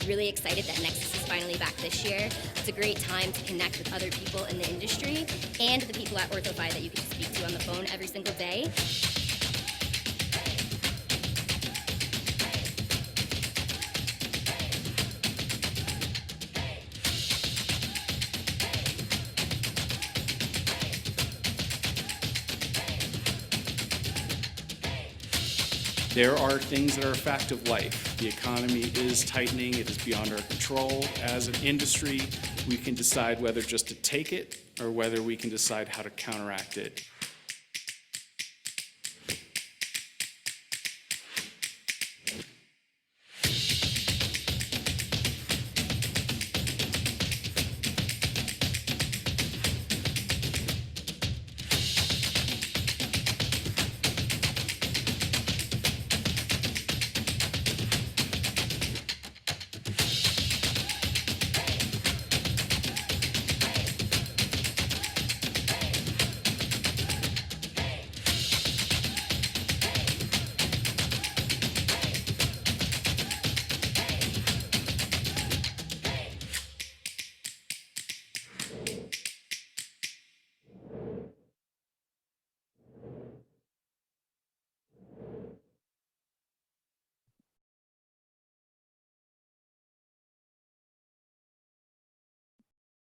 Really excited that Nexus is finally back this year. It's a great time to connect with other people in the industry and the people at OrthoFi that you can speak to on the phone every single day. There are things that are a fact of life. The economy is tightening. It is beyond our control. As an industry, we can decide whether just to take it or whether we can decide how to counteract it.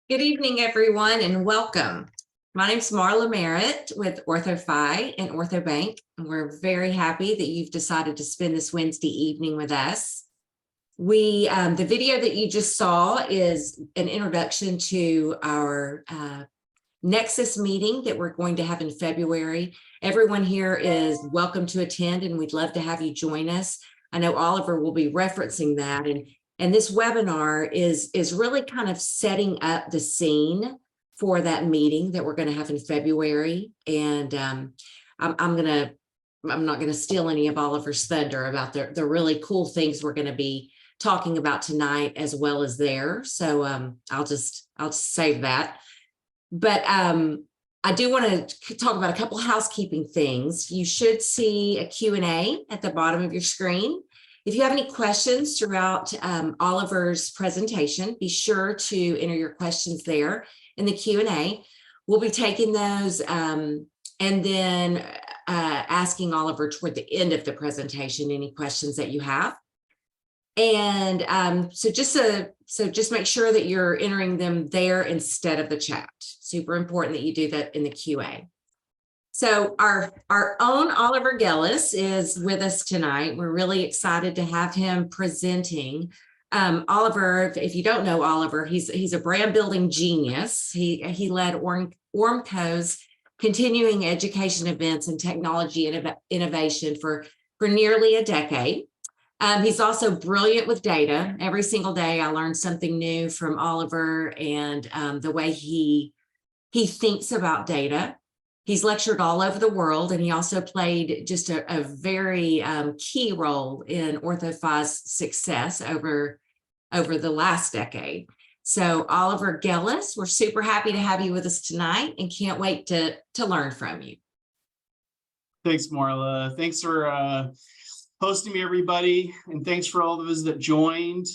Good evening, everyone, and welcome. My name is Marla Merritt with OrthoFi and OrthoBanc, and we're very happy that you've decided to spend this Wednesday evening with us. The video that you just saw is an introduction to our Nexus meeting that we're going to have in February. Everyone here is welcome to attend, and we'd love to have you join us. I know Oliver will be referencing that, and this webinar is really kind of setting up the scene for that meeting that we're going to have in February. And I'm not going to steal any of Oliver's thunder about the really cool things we're going to be talking about tonight as well as there. So I'll just save that. But I do want to talk about a couple housekeeping things. You should see a Q&A at the bottom of your screen. If you have any questions throughout Oliver's presentation, be sure to enter your questions there in the Q&A. We'll be taking those and then asking Oliver toward the end of the presentation any questions that you have. And so just make sure that you're entering them there instead of the chat. Super important that you do that in the QA. So our own Oliver Gellis is with us tonight. We're really excited to have him presenting. Oliver, if you don't know Oliver, he's a brand building genius. He led Ormco's continuing education events and technology innovation for nearly a decade. He's also brilliant with data. Every single day I learn something new from Oliver and the way he thinks about data. He's lectured all over the world, and he also played just a very key role in OrthoFi's success over the last decade. So Oliver Gellis, we're super happy to have you with us tonight and can't wait to learn from you. Thanks, Marla. Thanks for hosting me, everybody, and thanks for all of us that joined.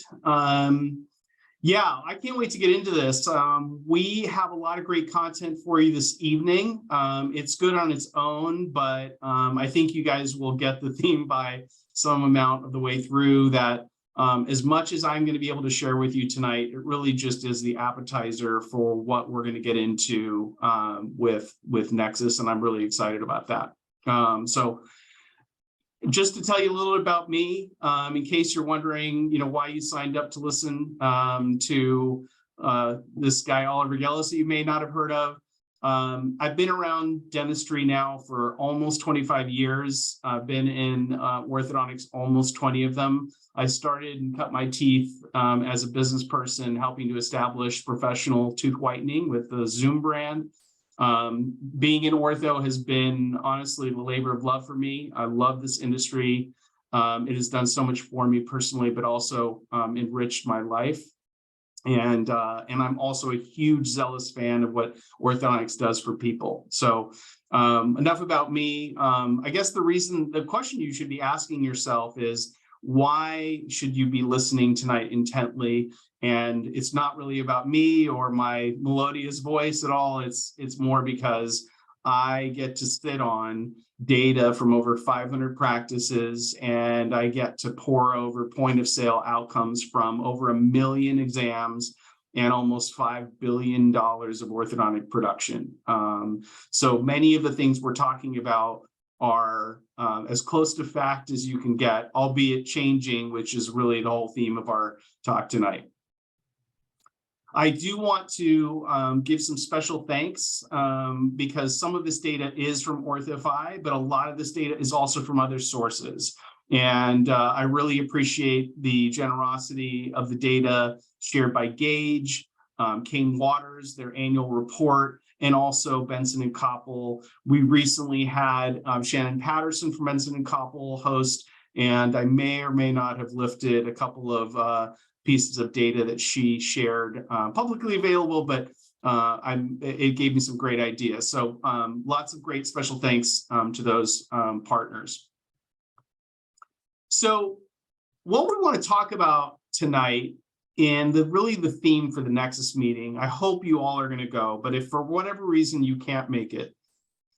Yeah, I can't wait to get into this. We have a lot of great content for you this evening. It's good on its own, but I think you guys will get the theme by some amount of the way through that. As much as I'm going to be able to share with you tonight, it really just is the appetizer for what we're going to get into with Nexus, and I'm really excited about that. So just to tell you a little bit about me, in case you're wondering, why you signed up to listen to this guy, Oliver Gellis, that you may not have heard of. I've been around dentistry now for almost 25 years. I've been in orthodontics, almost 20 of them. I started and cut my teeth as a business person, helping to establish professional tooth whitening with the Zoom brand. Being in ortho has been honestly the labor of love for me. I love this industry. It has done so much for me personally, but also enriched my life. And I'm also a huge zealous fan of what orthodontics does for people. So enough about me. I guess the question you should be asking yourself is, why should you be listening tonight intently? And it's not really about me or my melodious voice at all. It's more because I get to sit on data from over 500 practices, and I get to pour over point of sale outcomes from over 1 million exams and almost $5 billion of orthodontic production. So many of the things we're talking about are as close to fact as you can get, albeit changing, which is really the whole theme of our talk tonight. I do want to give some special thanks because some of this data is from OrthoFi, but a lot of this data is also from other sources. And I really appreciate the generosity of the data shared by Gage, Kane Waters, their annual report, and also Benson and Koppel. We recently had Shannon Patterson from Benson and Koppel host, and I may or may not have lifted a couple of pieces of data that she shared publicly available, but it gave me some great ideas. So lots of great special thanks to those partners. So what we want to talk about tonight, and really the theme for the Nexus meeting, I hope you all are going to go, but if for whatever reason you can't make it,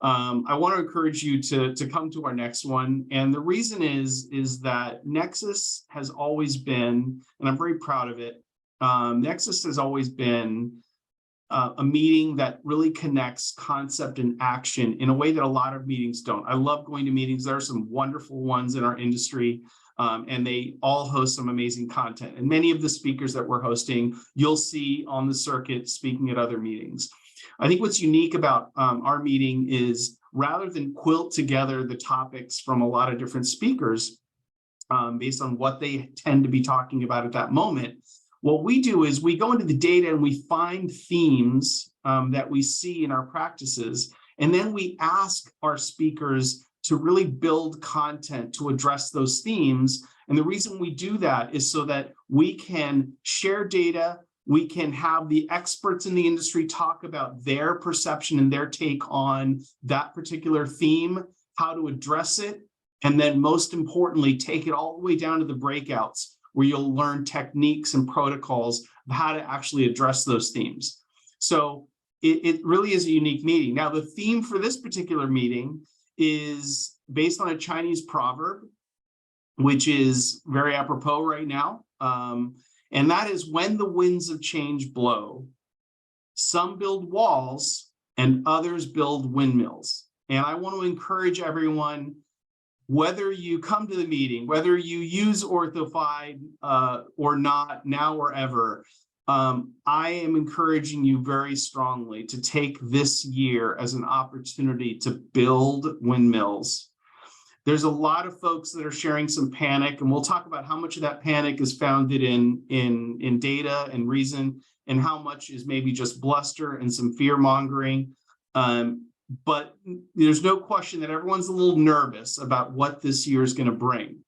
I want to encourage you to come to our next one. And the reason is that Nexus has always been, and I'm very proud of it, Nexus has always been a meeting that really connects concept and action in a way that a lot of meetings don't. I love going to meetings. There are some wonderful ones in our industry, and they all host some amazing content. And many of the speakers that we're hosting, you'll see on the circuit speaking at other meetings. I think what's unique about our meeting is rather than quilt together the topics from a lot of different speakers based on what they tend to be talking about at that moment, what we do is we go into the data and we find themes that we see in our practices, and then we ask our speakers to really build content to address those themes. And the reason we do that is so that we can share data, we can have the experts in the industry talk about their perception and their take on that particular theme, how to address it, and then most importantly, take it all the way down to the breakouts where you'll learn techniques and protocols of how to actually address those themes. So it really is a unique meeting. Now, the theme for this particular meeting is based on a Chinese proverb, which is very apropos right now. And that is, when the winds of change blow, some build walls and others build windmills. And I want to encourage everyone, whether you come to the meeting, whether you use OrthoFi or not, now or ever, I am encouraging you very strongly to take this year as an opportunity to build windmills. There's a lot of folks that are sharing some panic, and we'll talk about how much of that panic is founded in data and reason, and how much is maybe just bluster and some fear mongering. But there's no question that everyone's a little nervous about what this year is going to bring.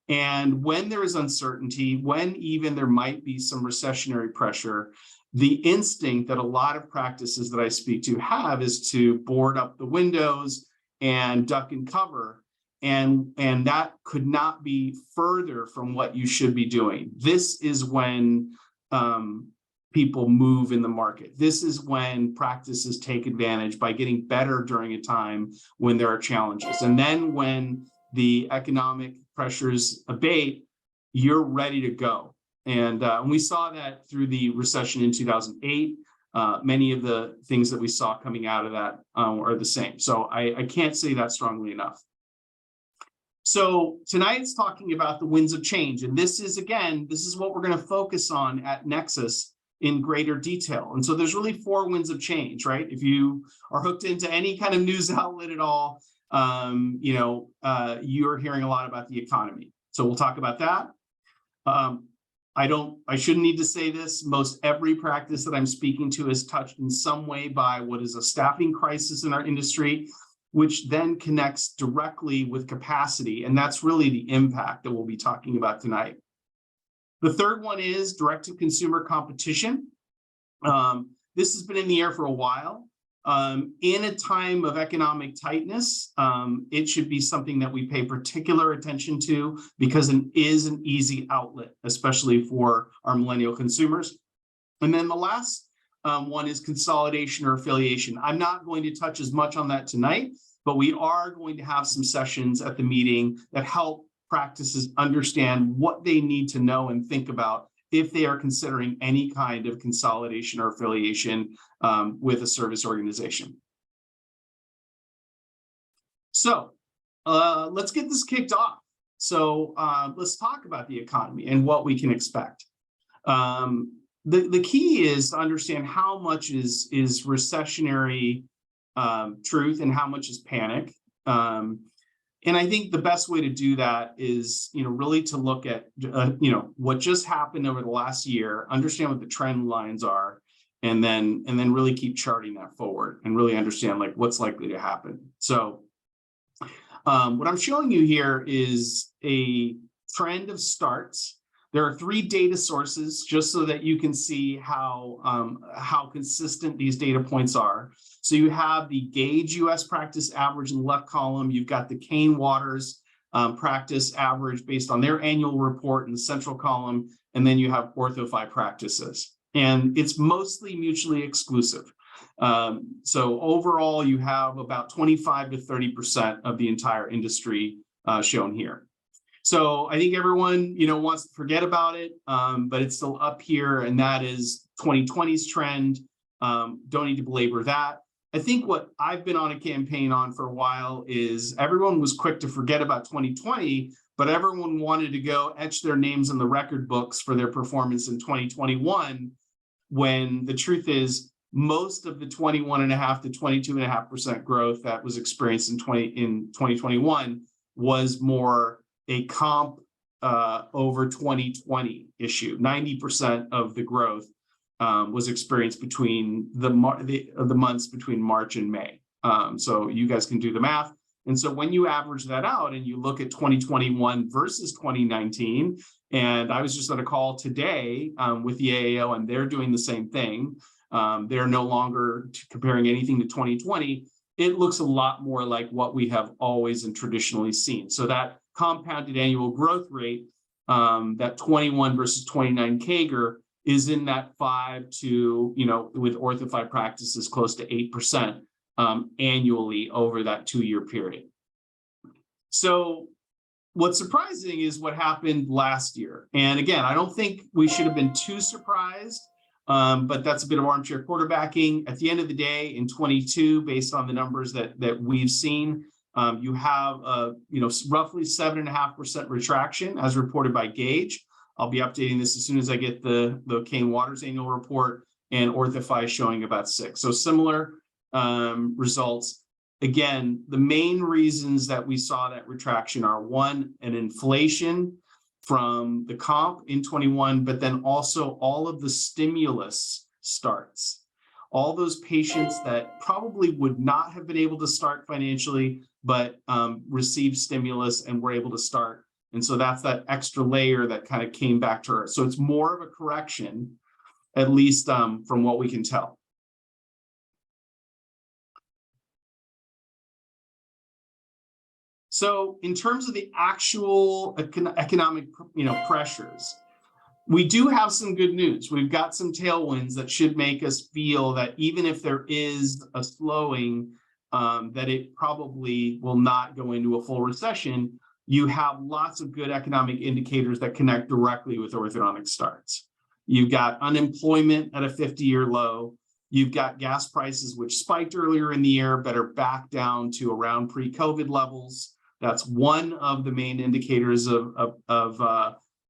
And when there is uncertainty, when even there might be some recessionary pressure, the instinct that a lot of practices that I speak to have is to board up the windows and duck and cover. And that could not be further from what you should be doing. This is when people move in the market. This is when practices take advantage by getting better during a time when there are challenges. And then when the economic pressures abate, you're ready to go. And we saw that through the recession in 2008. Many of the things that we saw coming out of that are the same. So I can't say that strongly enough. So tonight's talking about the winds of change. And this is, again, this is what we're going to focus on at Nexus in greater detail. And so there's really 4 winds of change, right? If you are hooked into any kind of news outlet at all, you're hearing a lot about the economy. So we'll talk about that. I shouldn't need to say this. Most every practice that I'm speaking to is touched in some way by what is a staffing crisis in our industry, which then connects directly with capacity. And that's really the impact that we'll be talking about tonight. The third one is direct-to-consumer competition. This has been in the air for a while. In a time of economic tightness, it should be something that we pay particular attention to because it is an easy outlet, especially for our millennial consumers. And then the last one is consolidation or affiliation. I'm not going to touch as much on that tonight, but we are going to have some sessions at the meeting that help practices understand what they need to know and think about if they are considering any kind of consolidation or affiliation with a service organization. So let's get this kicked off. So let's talk about the economy and what we can expect. The key is to understand how much is recessionary truth and how much is panic. And I think the best way to do that is, really to look at, what just happened over the last year, understand what the trend lines are, and then really keep charting that forward and really understand like what's likely to happen. So what I'm showing you here is a trend of starts. There are 3 data sources just so that you can see how consistent these data points are. So you have the Gauge US practice average in the left column. You've got the Kane Waters practice average based on their annual report in the central column. And then you have OrthoFi practices. And it's mostly mutually exclusive. So overall, you have about 25 to 30% of the entire industry shown here. So I think everyone, wants to forget about it, but it's still up here, and that is 2020's trend. Don't need to belabor that. I think what I've been on a campaign on for a while is everyone was quick to forget about 2020, but everyone wanted to go etch their names in the record books for their performance in 2021, when the truth is most of the 21.5 to 22.5% growth that was experienced in 2021 was more a comp over 2020 issue. 90% of the growth was experienced between the months between March and May. So you guys can do the math. And so when you average that out and you look at 2021 versus 2019, and I was just on a call today with the AAO, and they're doing the same thing. They're no longer comparing anything to 2020. It looks a lot more like what we have always and traditionally seen. So that compounded annual growth rate, that 21 versus 29 CAGR, is in that 5 to, with OrthoFi practices, close to 8% annually over that 2-year period. So what's surprising is what happened last year. And again, I don't think we should have been too surprised, but that's a bit of armchair quarterbacking. At the end of the day, in 22, based on the numbers that we've seen, you have roughly 7.5% retraction as reported by Gauge. I'll be updating this as soon as I get the Kane Waters annual report, and OrthoFi showing about 6. So similar results. Again, the main reasons that we saw that retraction are, one, an inflation from the comp in 21, but then also all of the stimulus starts. All those patients that probably would not have been able to start financially, but received stimulus and were able to start. And so that's that extra layer that kind of came back to her. So it's more of a correction, at least from what we can tell. So in terms of the actual economic pressures, we do have some good news. We've got some tailwinds that should make us feel that even if there is a slowing, that it probably will not go into a full recession. You have lots of good economic indicators that connect directly with orthodontic starts. You've got unemployment at a 50-year low. You've got gas prices, which spiked earlier in the year, but are back down to around pre-COVID levels. That's one of the main indicators of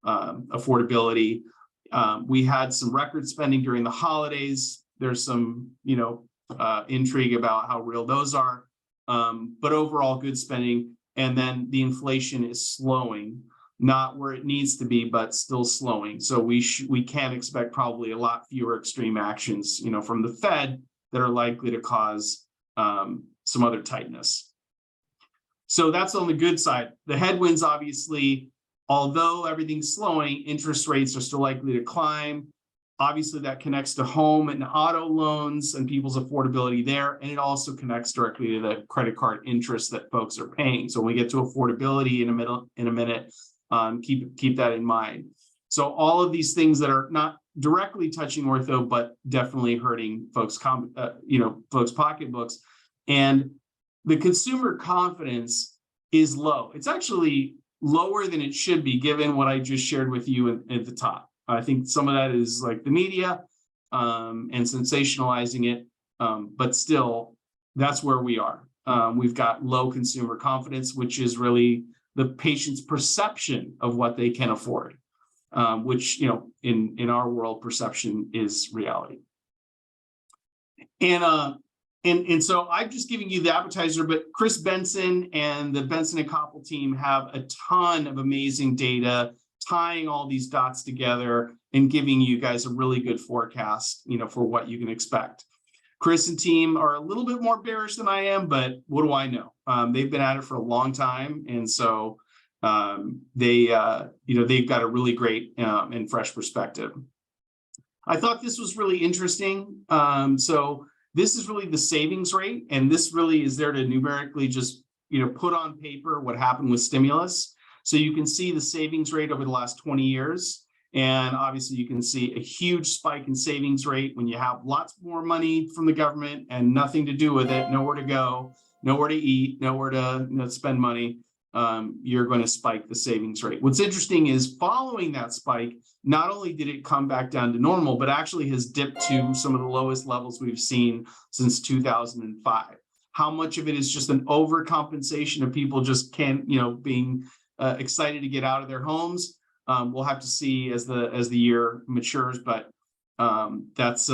affordability. We had some record spending during the holidays. There's some, intrigue about how real those are, but overall good spending. And then the inflation is slowing, not where it needs to be, but still slowing. So we can expect probably a lot fewer extreme actions, from the Fed that are likely to cause some other tightness. So that's on the good side. The headwinds, obviously, although everything's slowing, interest rates are still likely to climb. Obviously, that connects to home and auto loans and people's affordability there. And it also connects directly to the credit card interest that folks are paying. So when we get to affordability in a minute, keep that in mind. So all of these things that are not directly touching ortho, but definitely hurting folks' folks' pocketbooks. And the consumer confidence is low. It's actually lower than it should be, given what I just shared with you at the top. I think some of that is like the media and sensationalizing it, but still, that's where we are. We've got low consumer confidence, which is really the patient's perception of what they can afford, which, in our world, perception is reality. And so I'm just giving you the appetizer, but Chris Benson and the Benson and Koppel team have a ton of amazing data, tying all these dots together and giving you guys a really good forecast, for what you can expect. Chris and team are a little bit more bearish than I am, but what do I know? They've been at it for a long time, and so they've got a really great and fresh perspective. I thought this was really interesting. So this is really the savings rate, and this really is there to numerically just put on paper what happened with stimulus. So you can see the savings rate over the last 20 years. And obviously you can see a huge spike in savings rate when you have lots more money from the government and nothing to do with it, nowhere to go, nowhere to eat, nowhere to spend money. You're going to spike the savings rate. What's interesting is following that spike, not only did it come back down to normal, but actually has dipped to some of the lowest levels we've seen since 2005. How much of it is just an overcompensation of people just being excited to get out of their homes? We'll have to see as the year matures, but that's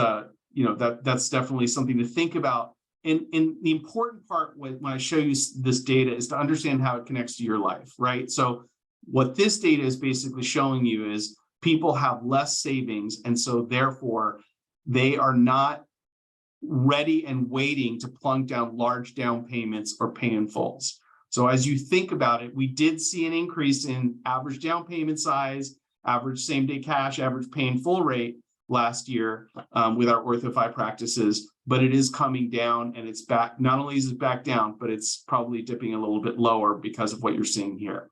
definitely something to think about. And the important part when I show you this data is to understand how it connects to your life, right? So what this data is basically showing you is people have less savings, and so therefore they are not ready and waiting to plunk down large down payments or pay in fulls. So as you think about it, we did see an increase in average down payment size, average same-day cash, average pay in full rate last year with our OrthoFi practices, but it is coming down, and it's back. Not only is it back down, but it's probably dipping a little bit lower because of what you're seeing here.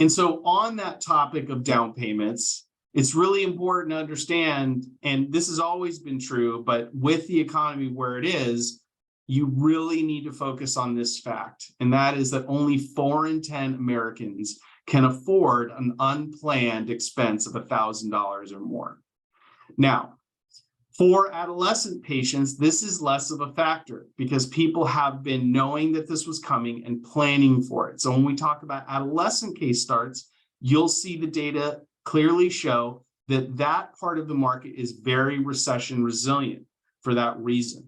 And so on that topic of down payments, it's really important to understand, and this has always been true, but with the economy where it is, you really need to focus on this fact, and that is that only 4 in 10 Americans can afford an unplanned expense of $1,000 or more. Now, for adolescent patients, this is less of a factor because people have been knowing that this was coming and planning for it. So when we talk about adolescent case starts, you'll see the data clearly show that that part of the market is very recession resilient for that reason.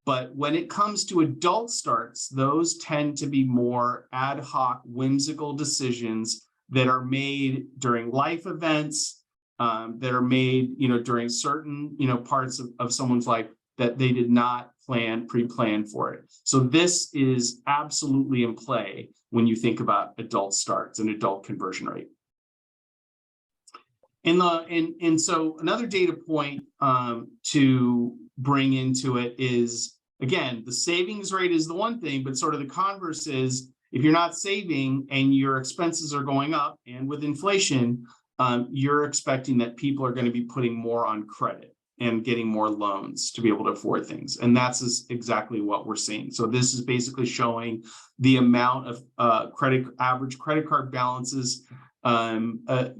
But when it comes to adult starts, those tend to be more ad hoc, whimsical decisions that are made during life events, that are made, during certain, parts of someone's life that they did not pre-plan for it. So this is absolutely in play when you think about adult starts and adult conversion rate. And so another data point to bring into it is, again, the savings rate is the one thing, but sort of the converse is if you're not saving and your expenses are going up, and with inflation, you're expecting that people are going to be putting more on credit and getting more loans to be able to afford things. And that's exactly what we're seeing. So this is basically showing the amount of average credit card balances, across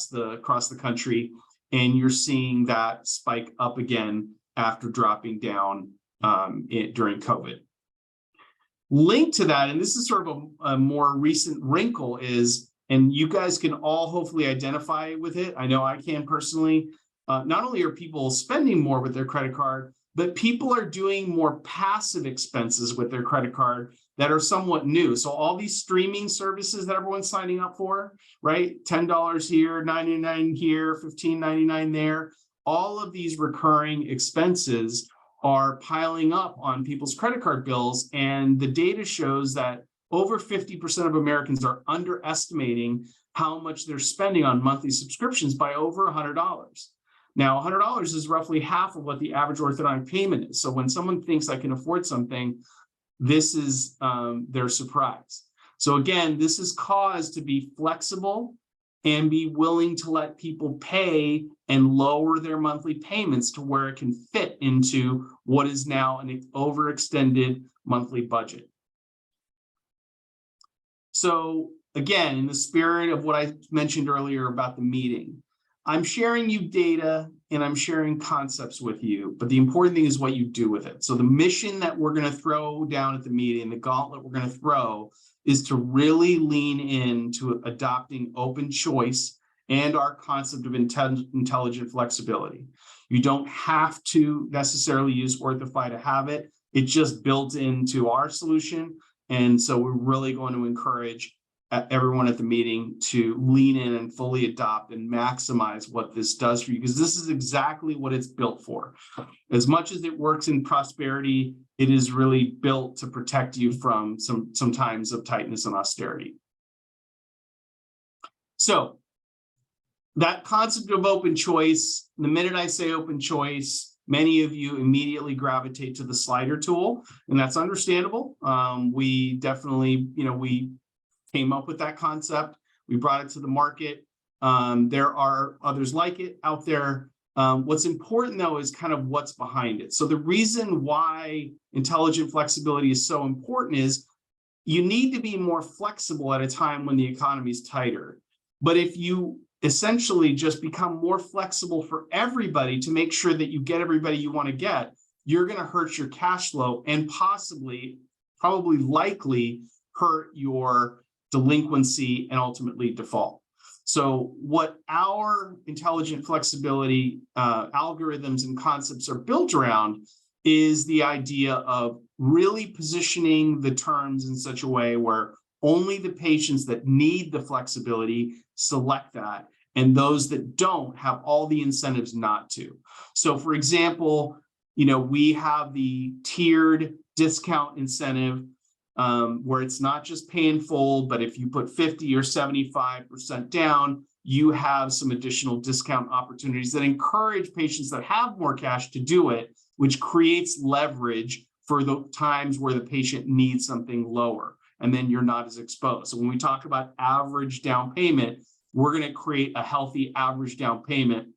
the country, and you're seeing that spike up again after dropping down during COVID. Linked to that, and this is sort of a more recent wrinkle, is, and you guys can all hopefully identify with it, I know I can personally, not only are people spending more with their credit card, but people are doing more passive expenses with their credit card that are somewhat new. So all these streaming services that everyone's signing up for, right? $10 here, $99 here, $15.99 there. All of these recurring expenses are piling up on people's credit card bills. And the data shows that over 50% of Americans are underestimating how much they're spending on monthly subscriptions by over $100. Now, $100 is roughly half of what the average orthodontic payment is. So when someone thinks I can afford something, this is their surprise. So again, this is cause to be flexible and be willing to let people pay and lower their monthly payments to where it can fit into what is now an overextended monthly budget. So again, in the spirit of what I mentioned earlier about the meeting, I'm sharing you data and I'm sharing concepts with you, but the important thing is what you do with it. So the mission that we're going to throw down at the meeting, the gauntlet we're going to throw, is to really lean into adopting open choice and our concept of intelligent flexibility. You don't have to necessarily use OrthoFi to have it. It's just built into our solution. And so we're really going to encourage everyone at the meeting to lean in and fully adopt and maximize what this does for you, because this is exactly what it's built for. As much as it works in prosperity, it is really built to protect you from some times of tightness and austerity. So that concept of open choice, the minute I say open choice, many of you immediately gravitate to the slider tool, and that's understandable. We definitely, we came up with that concept. We brought it to the market. There are others like it out there. What's important though is kind of what's behind it. So the reason why intelligent flexibility is so important is you need to be more flexible at a time when the economy is tighter. But if you essentially just become more flexible for everybody to make sure that you get everybody you want to get, you're going to hurt your cash flow and probably likely hurt your delinquency and ultimately default. So what our intelligent flexibility algorithms and concepts are built around is the idea of really positioning the terms in such a way where only the patients that need the flexibility select that, and those that don't have all the incentives not to. So for example, we have the tiered discount incentive where it's not just pay in full, but if you put 50 or 75% down, you have some additional discount opportunities that encourage patients that have more cash to do it, which creates leverage for the times where the patient needs something lower, and then you're not as exposed. So when we talk about average down payment, we're going to create a healthy average down payment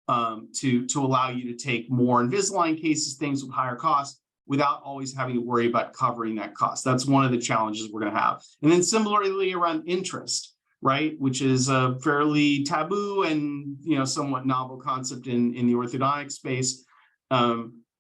to allow you to take more Invisalign cases, things with higher costs, without always having to worry about covering that cost. That's one of the challenges we're going to have. And then similarly around interest, right, which is a fairly taboo and somewhat novel concept in the orthodontic space.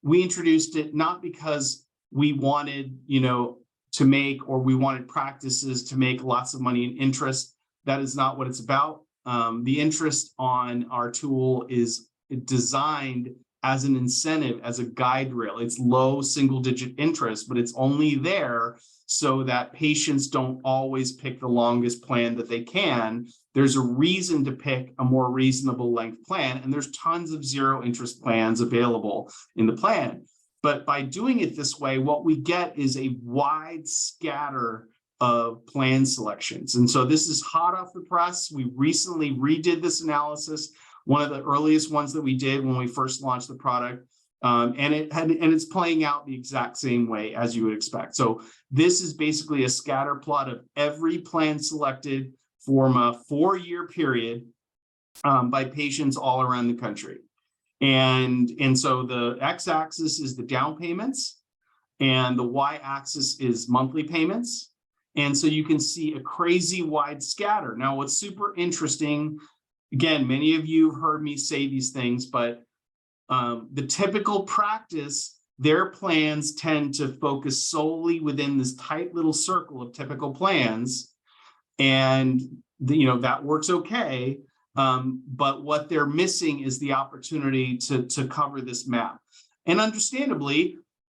We introduced it not because we wanted, to make, or we wanted practices to make lots of money in interest. That is not what it's about. The interest on our tool is designed as an incentive, as a guide rail. It's low single-digit interest, but it's only there so that patients don't always pick the longest plan that they can. There's a reason to pick a more reasonable length plan, and there's tons of zero interest plans available in the plan. But by doing it this way, what we get is a wide scatter of plan selections. And so this is hot off the press. We recently redid this analysis, one of the earliest ones that we did when we first launched the product. And it's playing out the exact same way as you would expect. So this is basically a scatter plot of every plan selected from a 4-year period by patients all around the country. And so the x-axis is the down payments, and the y-axis is monthly payments. And so you can see a crazy wide scatter. Now, what's super interesting, again, many of you have heard me say these things, but the typical practice, their plans tend to focus solely within this tight little circle of typical plans. And that works okay. But what they're missing is the opportunity to cover this map. And understandably,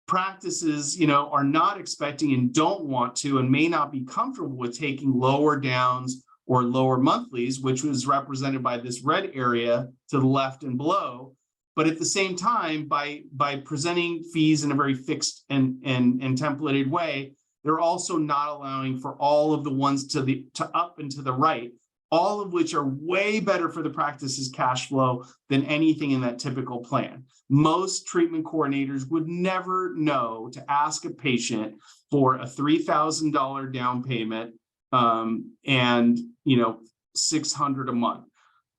practices, are not expecting and don't want to and may not be comfortable with taking lower downs or lower monthlies, which was represented by this red area to the left and below. But at the same time, by presenting fees in a very fixed and templated way, They're also not allowing for all of the ones to up and to the right, all of which are way better for the practice's cash flow than anything in that typical plan. Most treatment coordinators would never know to ask a patient for a $3,000 down payment and $600 a month.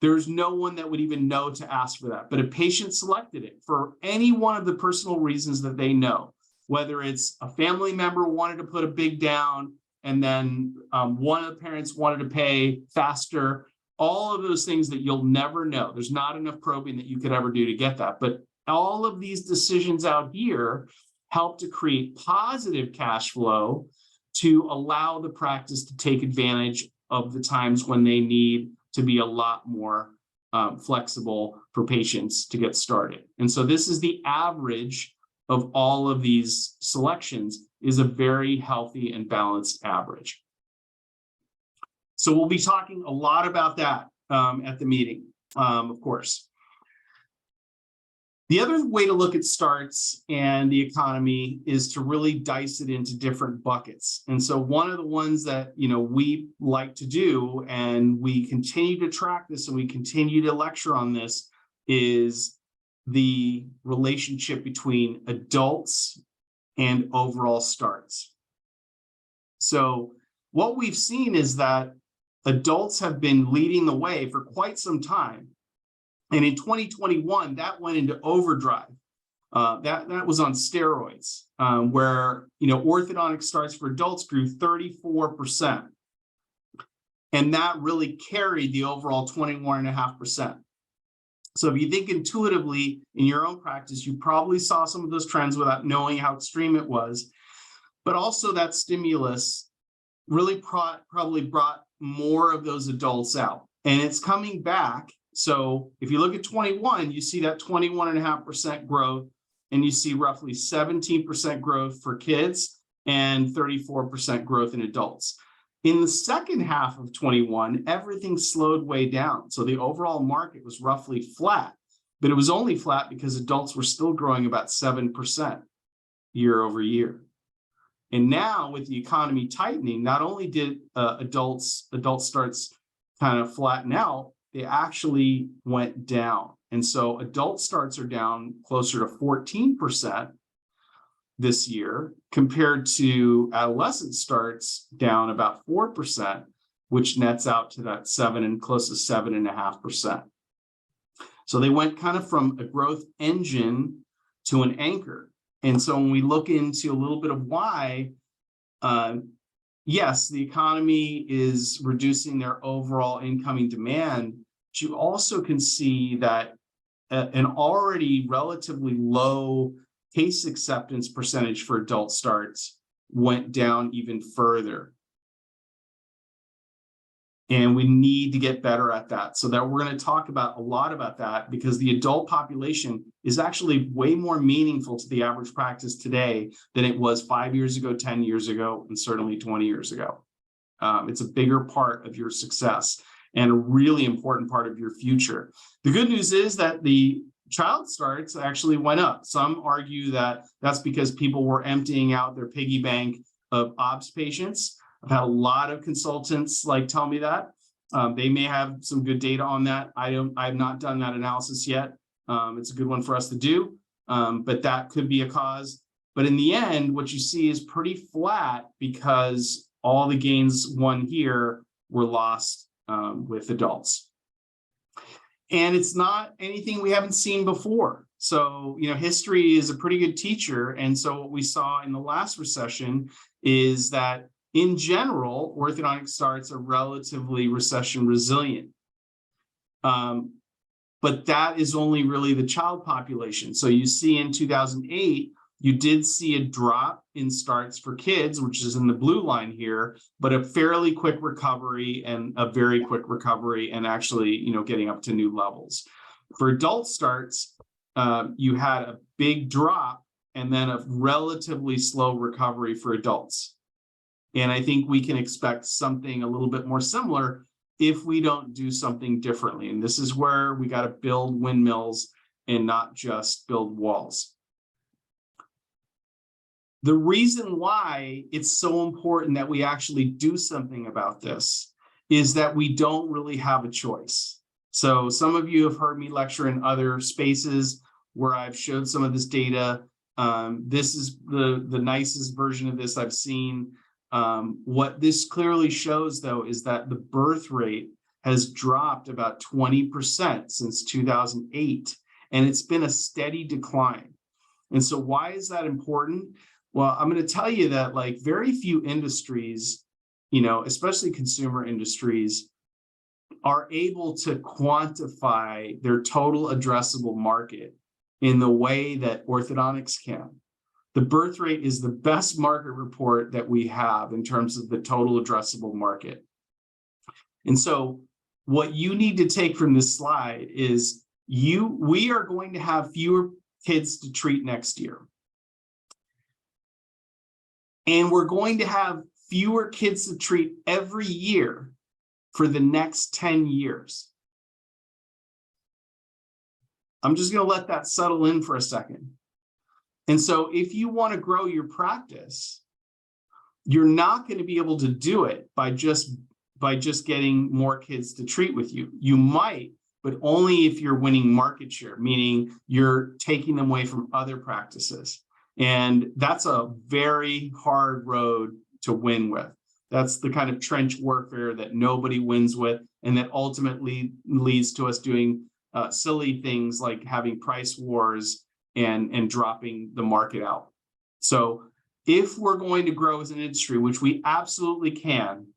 There's no one that would even know to ask for that. But a patient selected it for any one of the personal reasons that they know, whether it's a family member wanted to put a big down and then one of the parents wanted to pay faster, all of those things that you'll never know. There's not enough probing that you could ever do to get that. But all of these decisions out here help to create positive cash flow to allow the practice to take advantage of the times when they need to be a lot more flexible for patients to get started. And so this is the average of all of these selections, is a very healthy and balanced average. So we'll be talking a lot about that at the meeting, of course. The other way to look at starts and the economy is to really dice it into different buckets. And so one of the ones that we like to do, and we continue to track this and we continue to lecture on this, is the relationship between adults and overall starts. So what we've seen is that adults have been leading the way for quite some time. And in 2021, that went into overdrive. That was on steroids, where orthodontic starts for adults grew 34%. And that really carried the overall 21.5%. So if you think intuitively in your own practice, you probably saw some of those trends without knowing how extreme it was. But also that stimulus really probably brought more of those adults out. And it's coming back. So if you look at 21, you see that 21.5% growth, and you see roughly 17% growth for kids and 34% growth in adults. In the second half of 21, everything slowed way down. So the overall market was roughly flat, but it was only flat because adults were still growing about 7% year over year. And now with the economy tightening, not only did adult starts kind of flatten out, they actually went down. And so adult starts are down closer to 14% this year, compared to adolescent starts down about 4%, which nets out to that close to 7.5%. So they went kind of from a growth engine to an anchor. And so when we look into a little bit of why, yes, the economy is reducing their overall incoming demand, but you also can see that an already relatively low case acceptance percentage for adult starts went down even further. And we need to get better at that. So that we're going to talk about a lot about that, because the adult population is actually way more meaningful to the average practice today than it was 5 years ago, 10 years ago, and certainly 20 years ago. It's a bigger part of your success and a really important part of your future. The good news is that the child starts actually went up. Some argue that that's because people were emptying out their piggy bank of OBS patients. I've had a lot of consultants tell me that. They may have some good data on that. I have not done that analysis yet. It's a good one for us to do, but that could be a cause. But in the end, what you see is pretty flat, because all the gains won here were lost with adults. And it's not anything we haven't seen before. So, history is a pretty good teacher. And so what we saw in the last recession is that in general, orthodontic starts are relatively recession resilient. But that is only really the child population. So you see in 2008, you did see a drop in starts for kids, which is in the blue line here, but a fairly quick recovery and a very quick recovery, and actually, getting up to new levels. For adult starts, you had a big drop and then a relatively slow recovery for adults. And I think we can expect something a little bit more similar if we don't do something differently. And this is where we got to build windmills and not just build walls. The reason why it's so important that we actually do something about this is that we don't really have a choice. So some of you have heard me lecture in other spaces where I've showed some of this data. This is the nicest version of this I've seen. What this clearly shows, though, is that the birth rate has dropped about 20% since 2008, and it's been a steady decline. And so why is that important? Well, I'm going to tell you that like very few industries, especially consumer industries, are able to quantify their total addressable market in the way that orthodontics can. The birth rate is the best market report that we have in terms of the total addressable market. And so what you need to take from this slide is we are going to have fewer kids to treat next year. And we're going to have fewer kids to treat every year for the next 10 years. I'm just going to let that settle in for a second. And so if you want to grow your practice, you're not going to be able to do it by just getting more kids to treat with you. You might, but only if you're winning market share, meaning you're taking them away from other practices. And that's a very hard road to win with. That's the kind of trench warfare that nobody wins with, and that ultimately leads to us doing silly things like having price wars and dropping the market out. So if we're going to grow as an industry, which we absolutely can,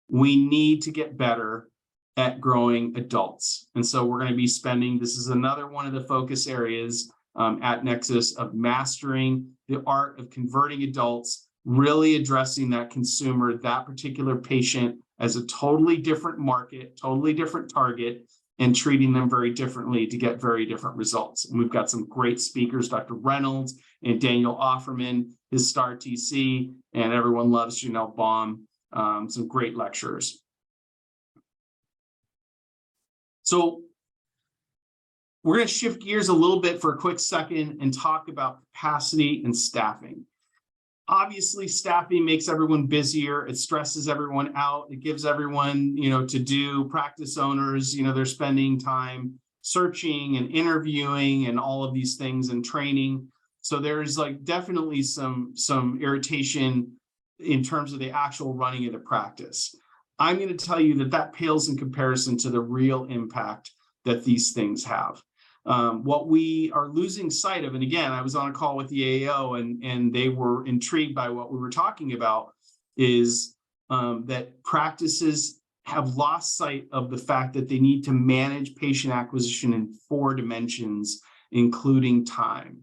we need to get better at growing adults. And so we're going to be spending, this is another one of the focus areas at Nexus, of mastering the art of converting adults, really addressing that consumer, that particular patient as a totally different market, totally different target, and treating them very differently to get very different results. And we've got some great speakers, Dr. Reynolds and Daniel Offerman, his star TC, and everyone loves Janelle Baum, some great lecturers. So we're going to shift gears a little bit for a quick second and talk about capacity and staffing. Obviously, staffing makes everyone busier. It stresses everyone out. It gives everyone, to do. Practice owners, they're spending time searching and interviewing and all of these things and training. So there's like definitely some irritation in terms of the actual running of the practice. I'm going to tell you that pales in comparison to the real impact that these things have. What we are losing sight of, and again, I was on a call with the AAO and they were intrigued by what we were talking about, is that practices have lost sight of the fact that they need to manage patient acquisition in 4 dimensions, including time.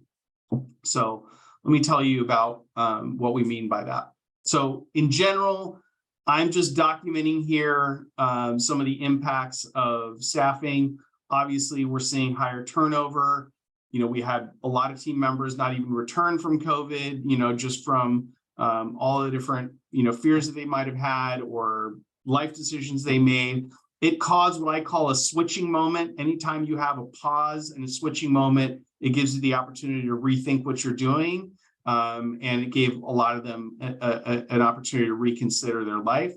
So let me tell you about what we mean by that. So in general, I'm just documenting here some of the impacts of staffing. Obviously, we're seeing higher turnover. We had a lot of team members not even return from COVID, just from all the different, fears that they might have had or life decisions they made. It caused what I call a switching moment. Anytime you have a pause and a switching moment, it gives you the opportunity to rethink what you're doing. And it gave a lot of them an opportunity to reconsider their life.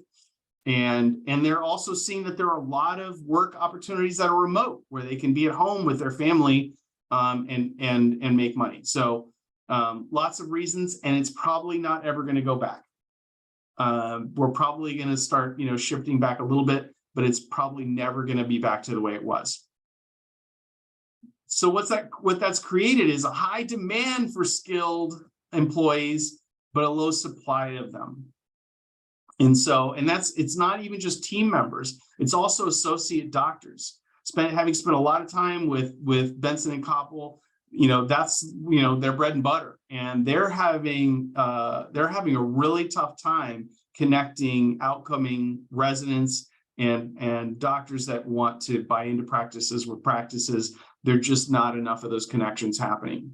And they're also seeing that there are a lot of work opportunities that are remote, where they can be at home with their family and make money. So lots of reasons, and it's probably not ever going to go back. We're probably going to start, shifting back a little bit, but it's probably never going to be back to the way it was. So what that's created is a high demand for skilled employees, but a low supply of them. And it's not even just team members, it's also associate doctors. Having spent a lot of time with Benson and Koppel, that's their bread and butter, and they're having a really tough time connecting outcoming residents and doctors that want to buy into practices with practices. There's just not enough of those connections happening.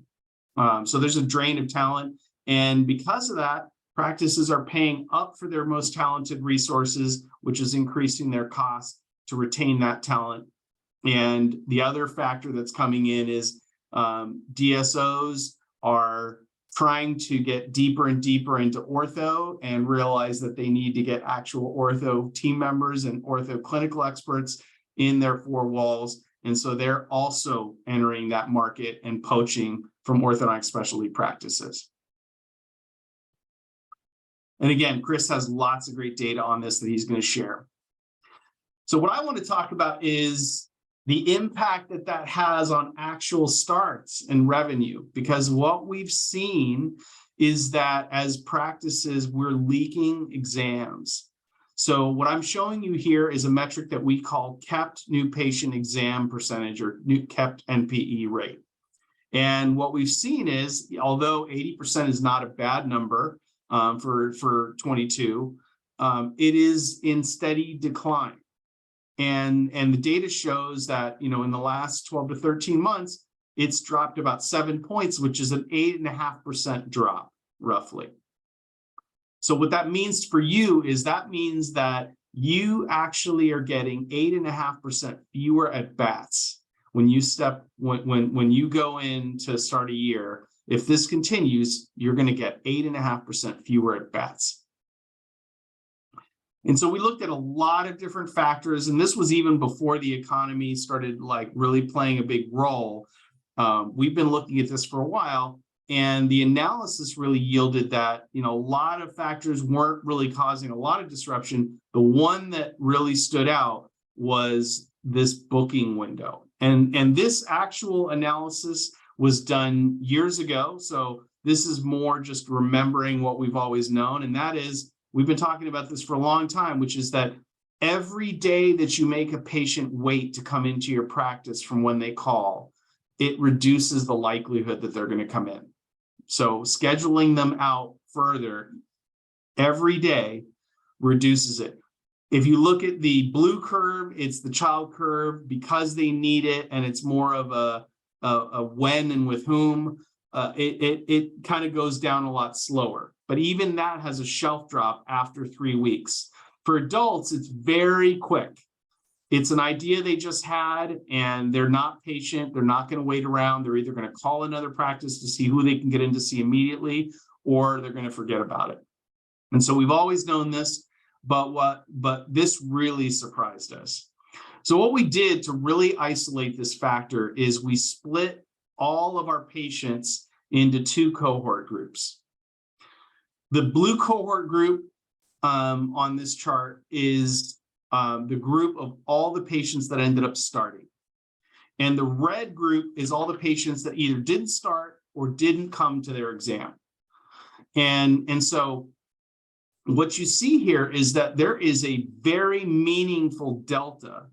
So there's a drain of talent, and because of that, practices are paying up for their most talented resources, which is increasing their cost to retain that talent. And the other factor that's coming in is DSOs are trying to get deeper and deeper into ortho and realize that they need to get actual ortho team members and ortho clinical experts in their four walls. And so they're also entering that market and poaching from orthodontic specialty practices. And again, Chris has lots of great data on this that he's going to share. So what I want to talk about is the impact that that has on actual starts and revenue, because what we've seen is that as practices, we're leaking exams. So what I'm showing you here is a metric that we call kept new patient exam percentage, or new kept NPE rate. And what we've seen is, although 80% is not a bad number for 22, it is in steady decline. And the data shows that, in the last 12 to 13 months, it's dropped about 7 points, which is an 8.5% drop, roughly. So what that means for you is that means that you actually are getting 8.5% fewer at bats when you go in to start a year. If this continues, you're going to get 8.5% fewer at bats. And so we looked at a lot of different factors, and this was even before the economy started really playing a big role. We've been looking at this for a while, and the analysis really yielded that, a lot of factors weren't really causing a lot of disruption. The one that really stood out was this booking window. And this actual analysis was done years ago. So this is more just remembering what we've always known, and that is, we've been talking about this for a long time, which is that every day that you make a patient wait to come into your practice from when they call, it reduces the likelihood that they're going to come in. So scheduling them out further every day reduces it. If you look at the blue curve, it's the child curve because they need it, and it's more of a when and with whom. It kind of goes down a lot slower. But even that has a shelf drop after 3 weeks. For adults, it's very quick. It's an idea they just had, and they're not patient. They're not going to wait around. They're either going to call another practice to see who they can get in to see immediately, or they're going to forget about it. And so we've always known this, but this really surprised us. So what we did to really isolate this factor is we split all of our patients into two cohort groups. The blue cohort group on this chart is the group of all the patients that ended up starting. And the red group is all the patients that either didn't start or didn't come to their exam. And so what you see here is that there is a very meaningful delta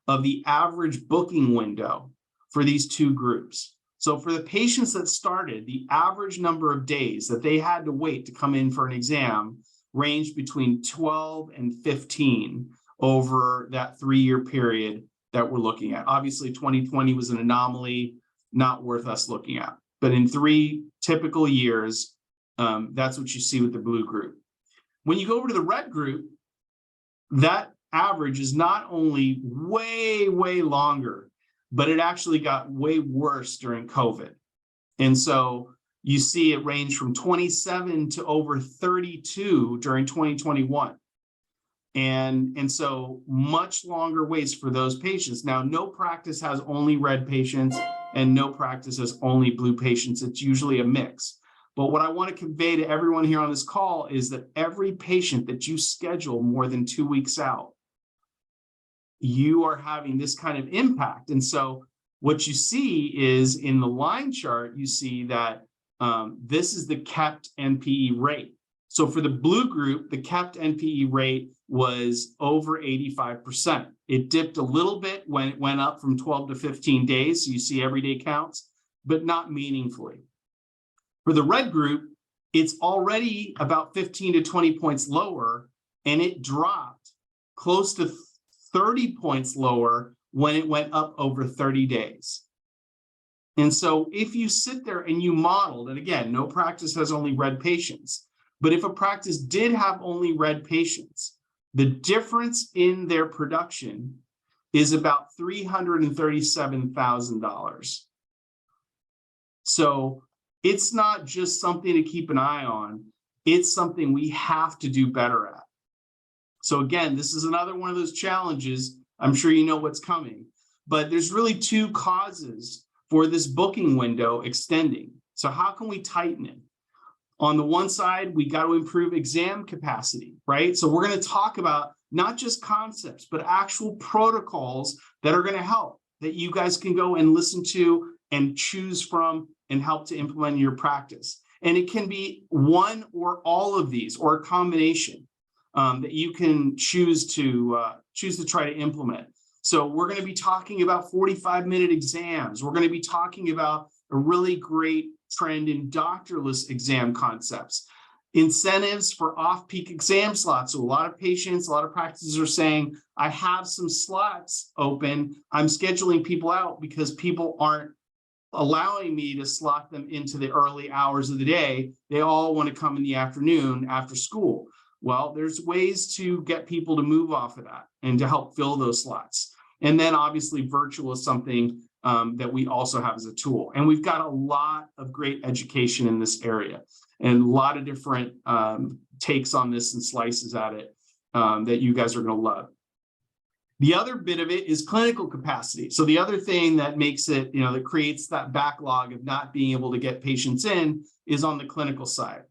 of the average booking window for these two groups. So for the patients that started, the average number of days that they had to wait to come in for an exam ranged between 12 and 15 over that 3-year period that we're looking at. Obviously, 2020 was an anomaly, not worth us looking at. But in 3 typical years, that's what you see with the blue group. When you go over to the red group, that average is not only way, way longer, but it actually got way worse during COVID. And so you see it range from 27 to over 32 during 2021. And so much longer waits for those patients. Now, no practice has only red patients and no practice has only blue patients. It's usually a mix. But what I want to convey to everyone here on this call is that every patient that you schedule more than 2 weeks out, you are having this kind of impact. And so what you see is in the line chart, you see that this is the kept NPE rate. So for the blue group, the kept NPE rate was over 85%. It dipped a little bit when it went up from 12 to 15 days. So you see every day counts, but not meaningfully. For the red group, it's already about 15 to 20 points lower, and it dropped close to 30 points lower when it went up over 30 days. And so if you sit there and you modeled, and again, no practice has only red patients, but if a practice did have only red patients, the difference in their production is about $337,000. So It's not just something to keep an eye on. It's something we have to do better at. So again, this is another one of those challenges. I'm sure you know what's coming, but there's really two causes for this booking window extending. So how can we tighten it? On the one side, we got to improve exam capacity, right? So we're going to talk about not just concepts, but actual protocols that are going to help, that you guys can go and listen to and choose from and help to implement in your practice. And it can be one or all of these, or a combination that you can choose to try to implement. So we're going to be talking about 45-minute exams. We're going to be talking about a really great trend in doctorless exam concepts, incentives for off-peak exam slots. So a lot of patients, a lot of practices are saying, I have some slots open. I'm scheduling people out because people aren't allowing me to slot them into the early hours of the day. They all want to come in the afternoon after school. Well, there's ways to get people to move off of that and to help fill those slots. And then obviously virtual is something that we also have as a tool. And we've got a lot of great education in this area and a lot of different takes on this and slices at it that you guys are going to love. The other bit of it is clinical capacity. So the other thing that makes it, that creates that backlog of not being able to get patients in is on the clinical side,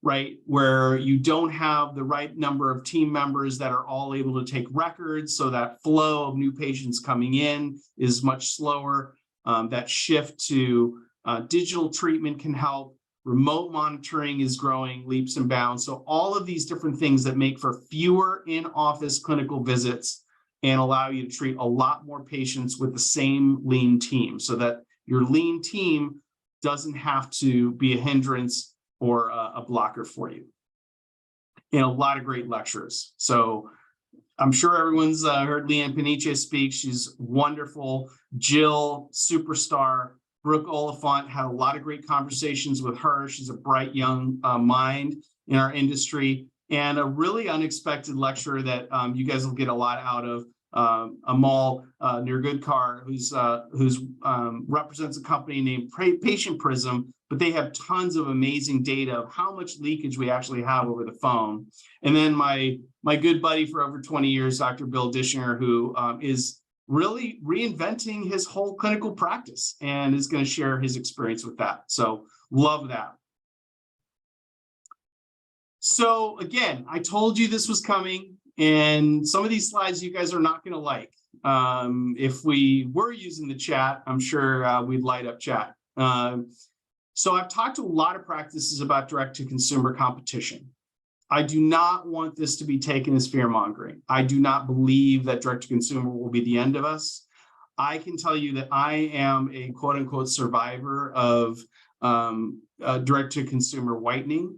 right? Where you don't have the right number of team members that are all able to take records. So that flow of new patients coming in is much slower. That shift to digital treatment can help. Remote monitoring is growing leaps and bounds. So all of these different things that make for fewer in-office clinical visits and allow you to treat a lot more patients with the same lean team, so that your lean team doesn't have to be a hindrance or a blocker for you. And a lot of great lecturers. So I'm sure everyone's heard Leanne Paniche speak. She's wonderful. Jill, superstar. Brooke Oliphant, had a lot of great conversations with her. She's a bright young mind in our industry, and a really unexpected lecturer that you guys will get a lot out of. Amal Nirgudkar, who's represents a company named Patient Prism, but they have tons of amazing data of how much leakage we actually have over the phone. And then my good buddy for over 20 years, Dr. Bill Dishinger, who is really reinventing his whole clinical practice and is going to share his experience with that. So love that. So again, I told you this was coming. And some of these slides you guys are not going to like. If we were using the chat, I'm sure we'd light up chat. So I've talked to a lot of practices about direct-to-consumer competition. I do not want this to be taken as fear-mongering. I do not believe that direct-to-consumer will be the end of us. I can tell you that I am a quote-unquote survivor of direct-to-consumer whitening.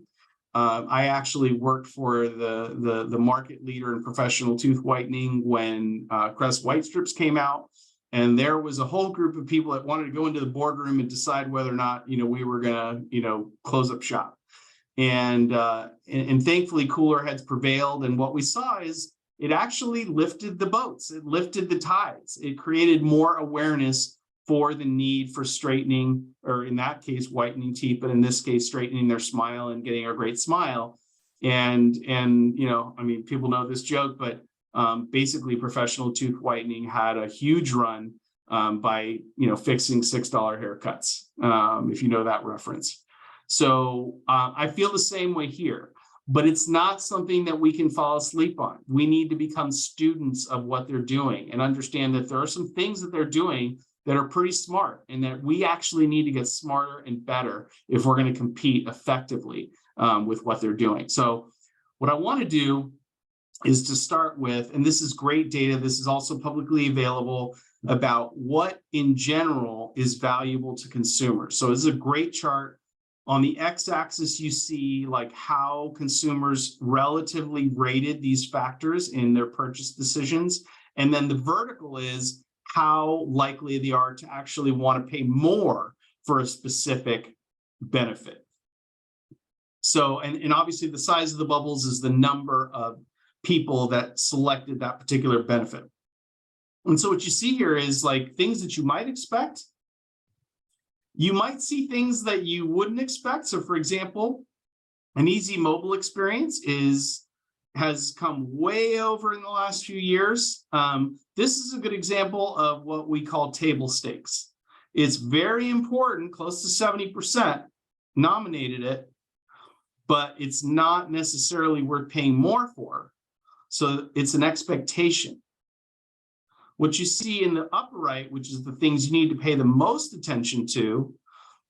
I actually worked for the market leader in professional tooth whitening when Crest White Strips came out, and there was a whole group of people that wanted to go into the boardroom and decide whether or not we were going to close up shop, and thankfully cooler heads prevailed, and what we saw is it actually lifted the boats, it lifted the tides, it created more awareness for the need for straightening, or in that case, whitening teeth, but in this case, straightening their smile and getting a great smile. And people know this joke, but basically professional tooth whitening had a huge run by, fixing $6 haircuts, if you know that reference. So I feel the same way here, but it's not something that we can fall asleep on. We need to become students of what they're doing and understand that there are some things that they're doing that are pretty smart, and that we actually need to get smarter and better if we're going to compete effectively with what they're doing. So what I want to do is to start with, and this is great data, this is also publicly available, about what in general is valuable to consumers. So this is a great chart. On the x-axis, you see like how consumers relatively rated these factors in their purchase decisions. And then the vertical is how likely they are to actually want to pay more for a specific benefit. So, and obviously the size of the bubbles is the number of people that selected that particular benefit. And so what you see here is like things that you might expect You might see things that you wouldn't expect. So for example, an easy mobile experience has come way over in the last few years. This is a good example of what we call table stakes. It's very important, close to 70% nominated it, but it's not necessarily worth paying more for. So it's an expectation. What you see in the upper right, which is the things you need to pay the most attention to,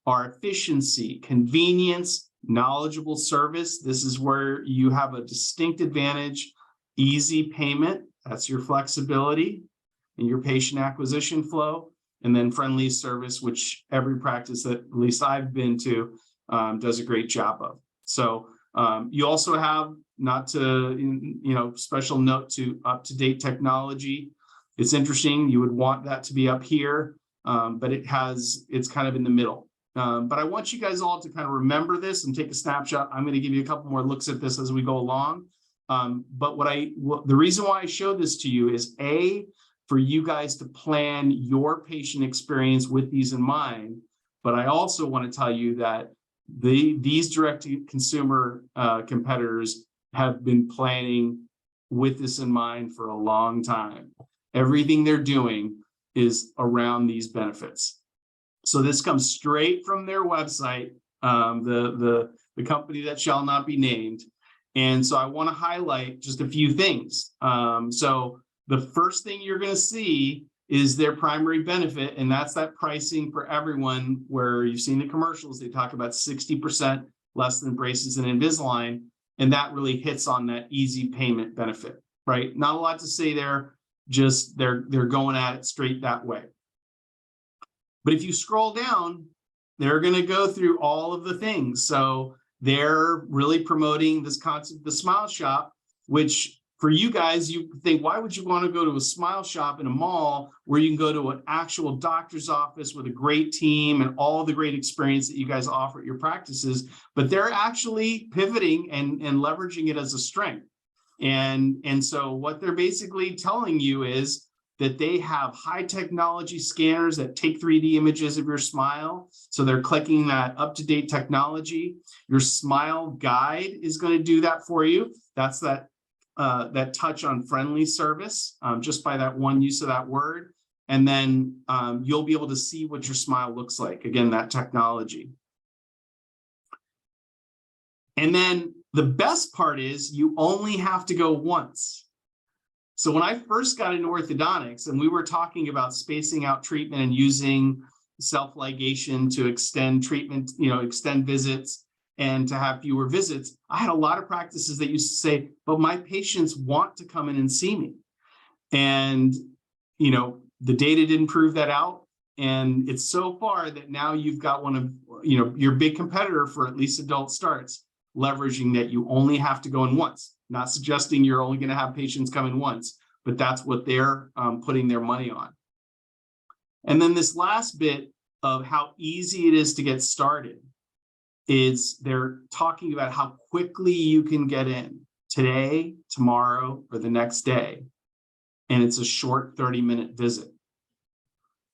are efficiency, convenience, knowledgeable service. This is where you have a distinct advantage. Easy payment, that's your flexibility in your patient acquisition flow. And then friendly service, which every practice that at least I've been to does a great job of. So you also have, not to, special note to up-to-date technology. It's interesting, you would want that to be up here, but it's kind of in the middle. But I want you guys all to kind of remember this and take a snapshot. I'm going to give you a couple more looks at this as we go along. But the reason why I show this to you is for you guys to plan your patient experience with these in mind. But I also want to tell you that these direct-to-consumer competitors have been planning with this in mind for a long time. Everything they're doing is around these benefits. So this comes straight from their website, the company that shall not be named. And so I want to highlight just a few things. So the first thing you're going to see is their primary benefit, and that's that pricing for everyone, where you've seen the commercials, they talk about 60% less than braces and Invisalign, and that really hits on that easy payment benefit, right? Not a lot to say there, just they're going at it straight that way. But if you scroll down, they're going to go through all of the things. So they're really promoting this concept, the Smile Shop, which for you guys, you think, why would you want to go to a Smile Shop in a mall where you can go to an actual doctor's office with a great team and all the great experience that you guys offer at your practices? But they're actually pivoting and leveraging it as a strength. And so what they're basically telling you is that they have high technology scanners that take 3D images of your smile. So they're clicking that up-to-date technology. Your Smile Guide is going to do that for you. That's that touch on friendly service, just by that one use of that word. And then you'll be able to see what your smile looks like. Again, that technology. And then the best part is you only have to go once. So when I first got into orthodontics and we were talking about spacing out treatment and using self-ligation to extend treatment, extend visits and to have fewer visits, I had a lot of practices that used to say, but my patients want to come in and see me. And, the data didn't prove that out. And it's so far that now you've got one of, your big competitor for at least adult starts, leveraging that you only have to go in once. Not suggesting you're only going to have patients come in once, but that's what they're putting their money on. And then this last bit of how easy it is to get started is they're talking about how quickly you can get in today, tomorrow, or the next day. And it's a short 30-minute visit.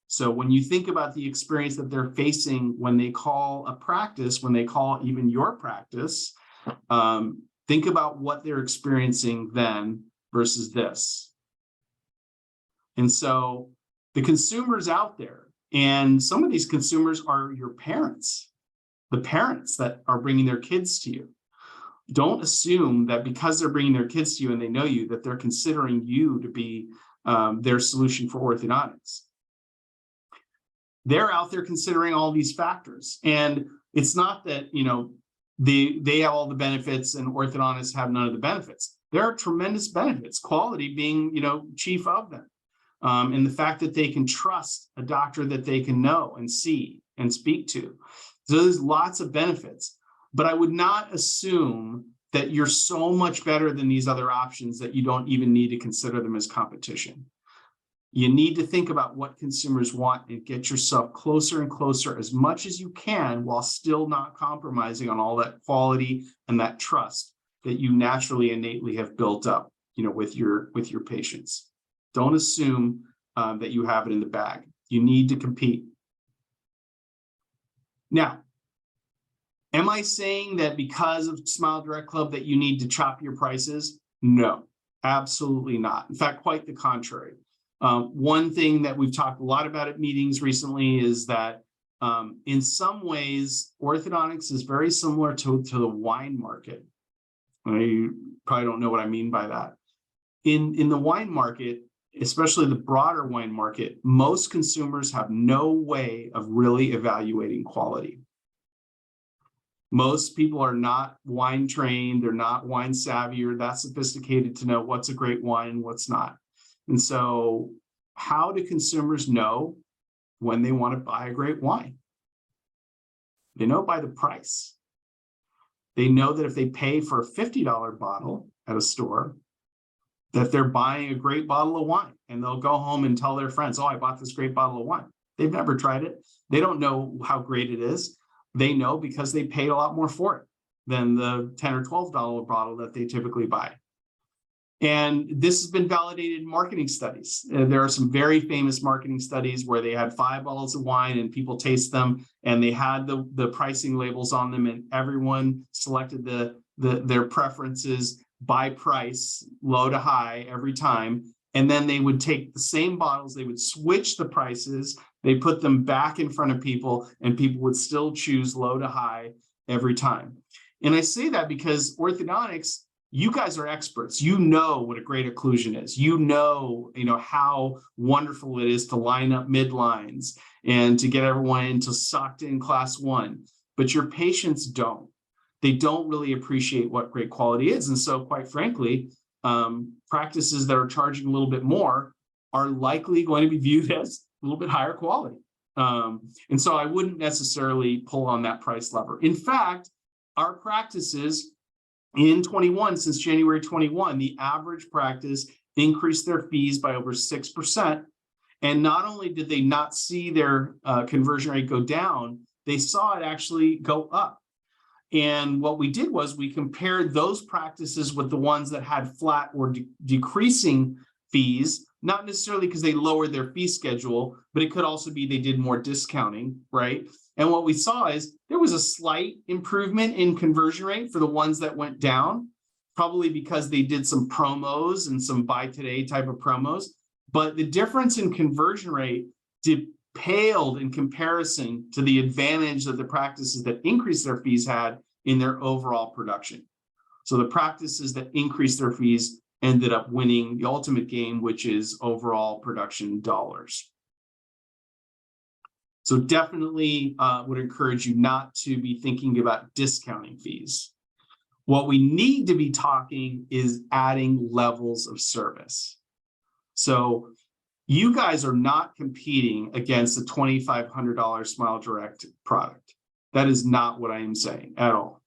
So when you think about the experience that they're facing when they call a practice, when they call even your practice, think about what they're experiencing then versus this. And so the consumers out there, and some of these consumers are your parents, the parents that are bringing their kids to you. Don't assume that because they're bringing their kids to you and they know you, that they're considering you to be their solution for orthodontics. They're out there considering all these factors. And it's not that, they have all the benefits and orthodontists have none of the benefits. There are tremendous benefits, quality being, chief of them. And the fact that they can trust a doctor that they can know and see and speak to. So there's lots of benefits, but I would not assume that you're so much better than these other options that you don't even need to consider them as competition. You need to think about what consumers want and get yourself closer and closer as much as you can while still not compromising on all that quality and that trust that you naturally, innately have built up, with your patients. Don't assume that you have it in the bag. You need to compete. Now, am I saying that because of Smile Direct Club that you need to chop your prices? No, absolutely not. In fact, quite the contrary. One thing that we've talked a lot about at meetings recently is that in some ways, orthodontics is very similar to the wine market. You probably don't know what I mean by that. In the wine market, especially the broader wine market, most consumers have no way of really evaluating quality. Most people are not wine trained, they're not wine savvy or that sophisticated to know what's a great wine and what's not. And so how do consumers know when they want to buy a great wine? They know by the price. They know that if they pay for a $50 bottle at a store, that they're buying a great bottle of wine, and they'll go home and tell their friends, oh, I bought this great bottle of wine. They've never tried it. They don't know how great it is. They know because they paid a lot more for it than the $10 or $12 bottle that they typically buy. And this has been validated in marketing studies. There are some very famous marketing studies where they had 5 bottles of wine and people taste them, and they had the pricing labels on them, and everyone selected their preferences by price, low to high every time. And then they would take the same bottles, they would switch the prices, they put them back in front of people, and people would still choose low to high every time. And I say that because orthodontics, you guys are experts. You know what a great occlusion is. You know how wonderful it is to line up midlines and to get everyone into socked in class 1. But your patients don't. They don't really appreciate what great quality is. And so, quite frankly, practices that are charging a little bit more are likely going to be viewed as a little bit higher quality. And so I wouldn't necessarily pull on that price lever. In fact, our practices in 21, since January 21, the average practice increased their fees by over 6%. And not only did they not see their conversion rate go down, they saw it actually go up. And what we did was we compared those practices with the ones that had flat or decreasing fees, not necessarily because they lowered their fee schedule, but it could also be they did more discounting, right? And what we saw is there was a slight improvement in conversion rate for the ones that went down, probably because they did some promos and some buy today type of promos. But the difference in conversion rate paled in comparison to the advantage that the practices that increased their fees had in their overall production. So the practices that increased their fees ended up winning the ultimate game, which is overall production dollars. So definitely would encourage you not to be thinking about discounting fees. What we need to be talking is adding levels of service. So you guys are not competing against a $2,500 Smile Direct product. That is not what I am saying at all.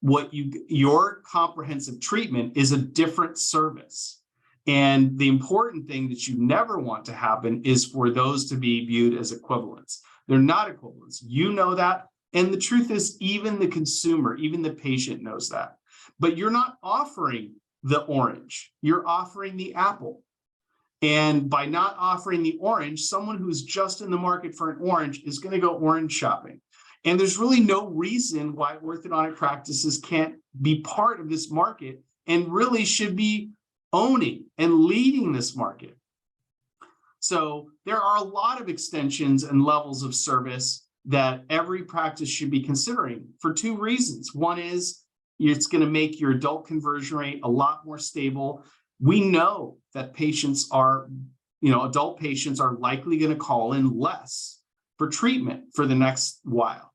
Your comprehensive treatment is a different service. And the important thing that you never want to happen is for those to be viewed as equivalents. They're not equivalents. You know that. And the truth is, even the consumer, even the patient knows that. But you're not offering the orange. You're offering the apple. And by not offering the orange, someone who's just in the market for an orange is going to go orange shopping. And there's really no reason why orthodontic practices can't be part of this market and really should be owning and leading this market. So there are a lot of extensions and levels of service that every practice should be considering for 2 reasons. One is it's going to make your adult conversion rate a lot more stable. We know that patients are, adult patients are likely going to call in less for treatment for the next while.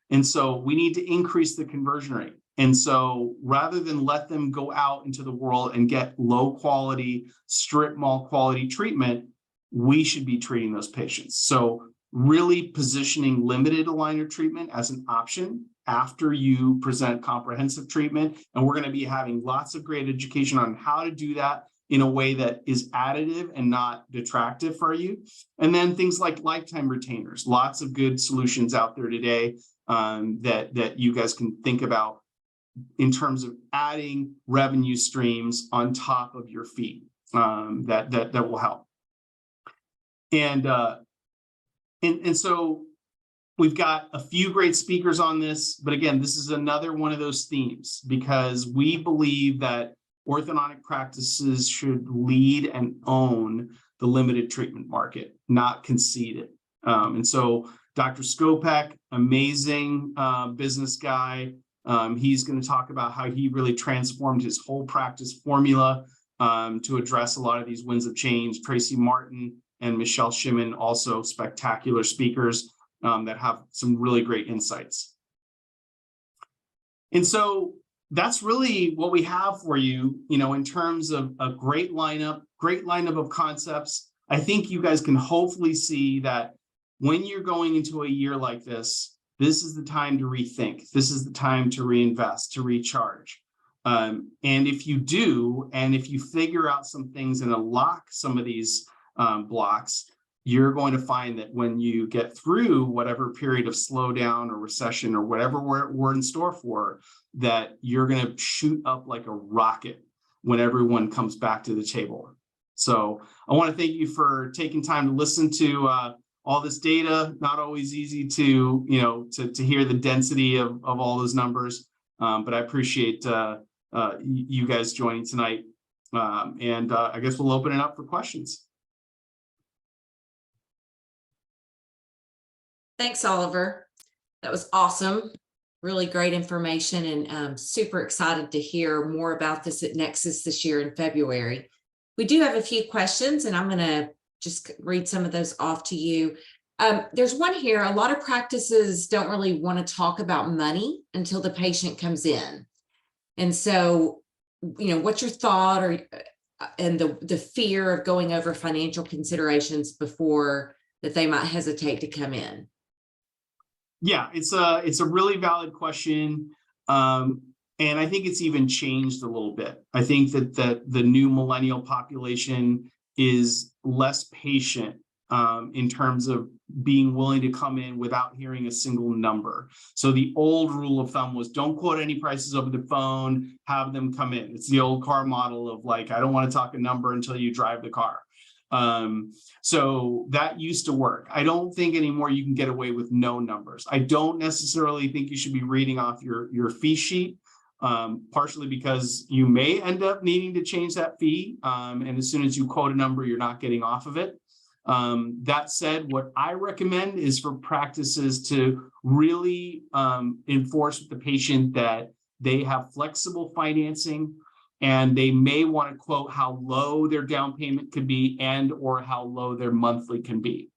And so we need to increase the conversion rate. And so rather than let them go out into the world and get low quality, strip mall quality treatment, we should be treating those patients. So really positioning limited aligner treatment as an option after you present comprehensive treatment. And we're going to be having lots of great education on how to do that in a way that is additive and not detractive for you. And then things like lifetime retainers, lots of good solutions out there today that you guys can think about in terms of adding revenue streams on top of your fee that will help. And so We've got a few great speakers on this, but again, this is another one of those themes because we believe that orthodontic practices should lead and own the limited treatment market, not concede it. And so Dr. Skopek, amazing business guy. He's going to talk about how he really transformed his whole practice formula to address a lot of these winds of change. Tracy Martin and Michelle Shimon, also spectacular speakers that have some really great insights. And so that's really what we have for you, in terms of a great lineup of concepts. I think you guys can hopefully see that when you're going into a year like this is the time to rethink. This is the time to reinvest, to recharge. And if you do, and if you figure out some things and unlock some of these blocks, you're going to find that when you get through whatever period of slowdown or recession or whatever we're in store for, that you're going to shoot up like a rocket when everyone comes back to the table. So I want to thank you for taking time to listen to all this data. Not always easy to, to hear the density of all those numbers, but I appreciate you guys joining tonight. And I guess we'll open it up for questions. Thanks, Oliver. That was awesome. Really great information, and super excited to hear more about this at Nexus this year in February. We do have a few questions, and I'm going to just read some of those off to you. There's one here. A lot of practices don't really want to talk about money until the patient comes in. And so, what's your thought and the fear of going over financial considerations before that they might hesitate to come in? Yeah, it's a really valid question. And I think it's even changed a little bit. I think that the new millennial population is less patient in terms of being willing to come in without hearing a single number. So the old rule of thumb was don't quote any prices over the phone, have them come in. It's the old car model of like, I don't want to talk a number until you drive the car. So that used to work. I don't think anymore you can get away with no numbers. I don't necessarily think you should be reading off your fee sheet, partially because you may end up needing to change that fee. And as soon as you quote a number, you're not getting off of it. That said, what I recommend is for practices to really enforce with the patient that they have flexible financing, and they may want to quote how low their down payment could be and or how low their monthly can be.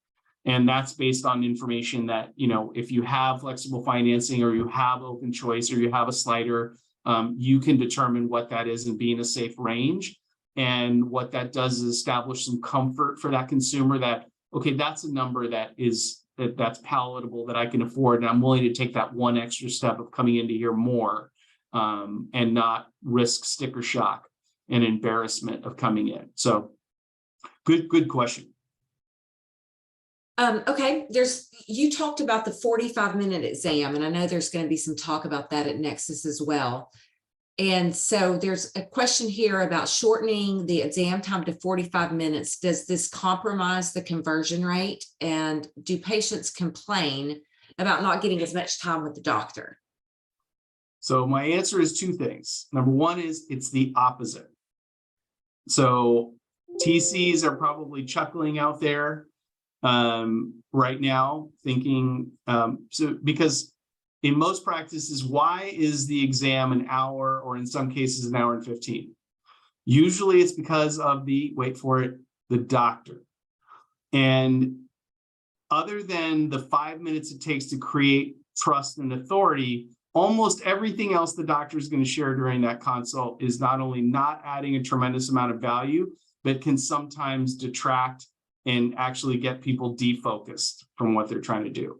And that's based on information that, if you have flexible financing or you have open choice or you have a slider, you can determine what that is and be in a safe range. And what that does is establish some comfort for that consumer that, okay, that's a number that's palatable, that I can afford, and I'm willing to take that one extra step of coming in to hear more. And not risk sticker shock and embarrassment of coming in. So good question. Okay, you talked about the 45-minute exam, and I know there's going to be some talk about that at Nexus as well. And so there's a question here about shortening the exam time to 45 minutes. Does this compromise the conversion rate? And do patients complain about not getting as much time with the doctor? So my answer is two things. Number one is it's the opposite. So TCs are probably chuckling out there right now, thinking, because in most practices, why is the exam an hour, or in some cases an hour and 15? Usually it's because of wait for it, the doctor. And other than the 5 minutes it takes to create trust and authority, almost everything else the doctor is going to share during that consult is not only not adding a tremendous amount of value, but can sometimes detract and actually get people defocused from what they're trying to do.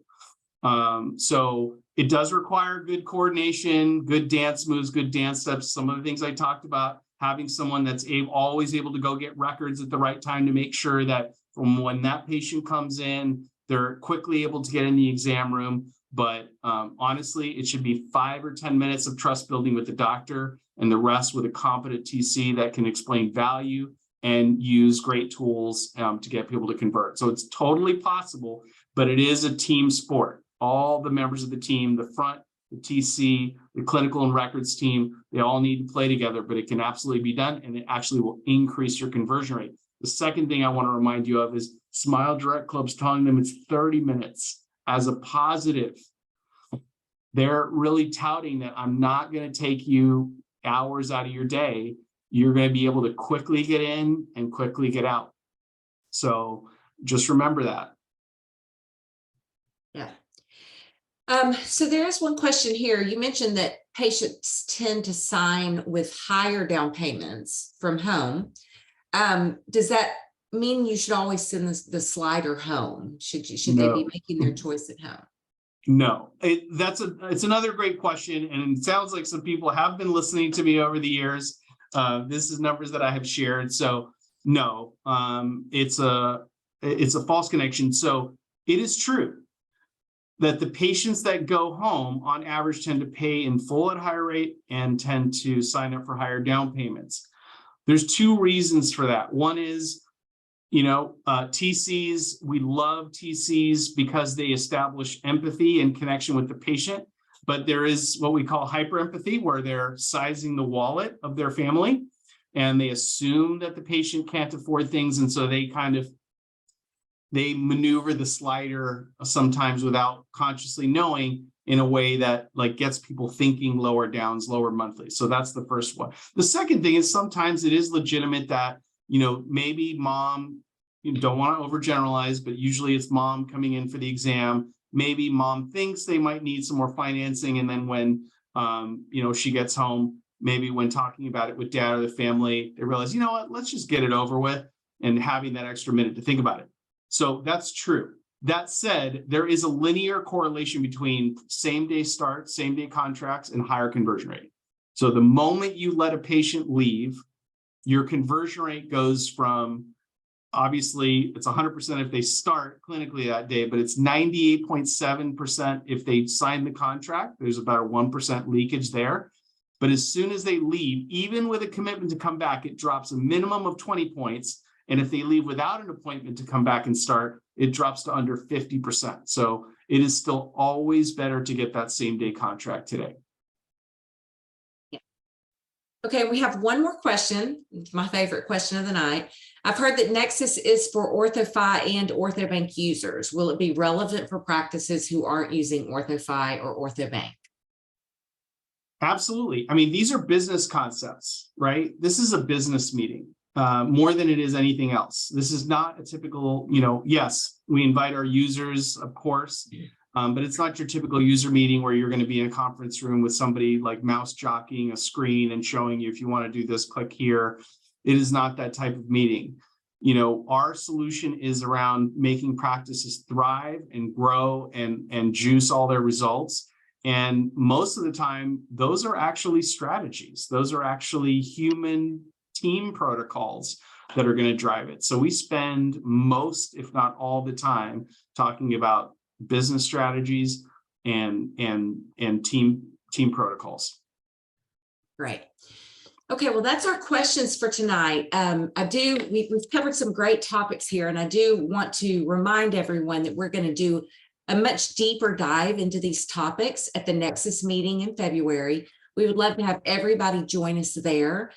So it does require good coordination, good dance moves, good dance steps. Some of the things I talked about, having someone that's always able to go get records at the right time to make sure that from when that patient comes in, they're quickly able to get in the exam room. But honestly, it should be 5 or 10 minutes of trust building with the doctor, and the rest with a competent TC that can explain value and use great tools to get people to convert. So it's totally possible, but it is a team sport. all the members of the team, the front, the TC, the clinical and records team, they all need to play together, but it can absolutely be done, and it actually will increase your conversion rate. The second thing I want to remind you of is Smile Direct Club's telling them it's 30 minutes as a positive. They're really touting that I'm not going to take you hours out of your day. You're going to be able to quickly get in and quickly get out. So just remember that. Yeah. So there is one question here. You mentioned that patients tend to sign with higher down payments from home. Does that mean you should always send the slider home? Should they be making their choice at home? No, it's another great question, and it sounds like some people have been listening to me over the years. This is numbers that I have shared. So no, it's a false connection. So it is true that the patients that go home on average tend to pay in full at a higher rate and tend to sign up for higher down payments. There's two reasons for that. One is, TCs, we love TCs because they establish empathy and connection with the patient, but there is what we call hyper empathy, where they're sizing the wallet of their family and they assume that the patient can't afford things. And so they maneuver the slider sometimes without consciously knowing, in a way that gets people thinking lower downs, lower monthly. So that's the first one. The second thing is sometimes it is legitimate that, maybe mom, you don't want to overgeneralize, but usually it's mom coming in for the exam. Maybe mom thinks they might need some more financing. And then when, she gets home, maybe when talking about it with dad or the family, they realize, you know what, let's just get it over with, and having that extra minute to think about it. So that's true. That said, there is a linear correlation between same-day start, same-day contracts, and higher conversion rate. So the moment you let a patient leave, your conversion rate goes from, obviously, it's 100% if they start clinically that day, but it's 98.7% if they sign the contract. There's about a 1% leakage there. But as soon as they leave, even with a commitment to come back, it drops a minimum of 20 points. And if they leave without an appointment to come back and start, it drops to under 50%. So it is still always better to get that same day contract today. Yeah. Okay, we have one more question. It's my favorite question of the night. I've heard that Nexus is for OrthoFi and OrthoBanc users. Will it be relevant for practices who aren't using OrthoFi or OrthoBanc? Absolutely. I mean, these are business concepts, right? This is a business meeting. More than it is anything else. This is not a typical, yes, we invite our users, of course, but it's not your typical user meeting where you're going to be in a conference room with somebody mouse jockeying a screen and showing you, if you want to do this, click here. It is not that type of meeting. Our solution is around making practices thrive and grow and juice all their results. And most of the time, those are actually strategies. Those are actually human team protocols that are going to drive it. So we spend most, if not all the time, talking about business strategies and team protocols. Great. Okay, well, that's our questions for tonight. We've covered some great topics here, and I do want to remind everyone that we're going to do a much deeper dive into these topics at the Nexus meeting in February. We would love to have everybody join us there.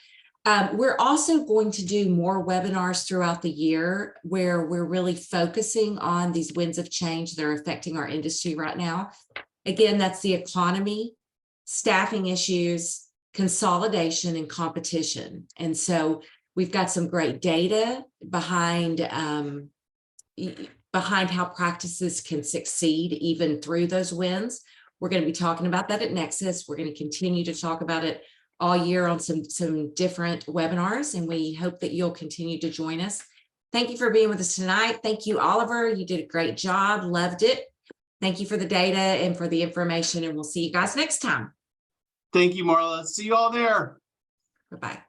We're also going to do more webinars throughout the year where we're really focusing on these winds of change that are affecting our industry right now. Again, that's the economy, staffing issues, consolidation, and competition. And so we've got some great data behind how practices can succeed even through those winds. We're going to be talking about that at Nexus. We're going to continue to talk about it all year on some different webinars, and we hope that you'll continue to join us. Thank you for being with us tonight. Thank you, Oliver. You did a great job. Loved it. Thank you for the data and for the information, and we'll see you guys next time. Thank you, Marla. See you all there. Bye-bye.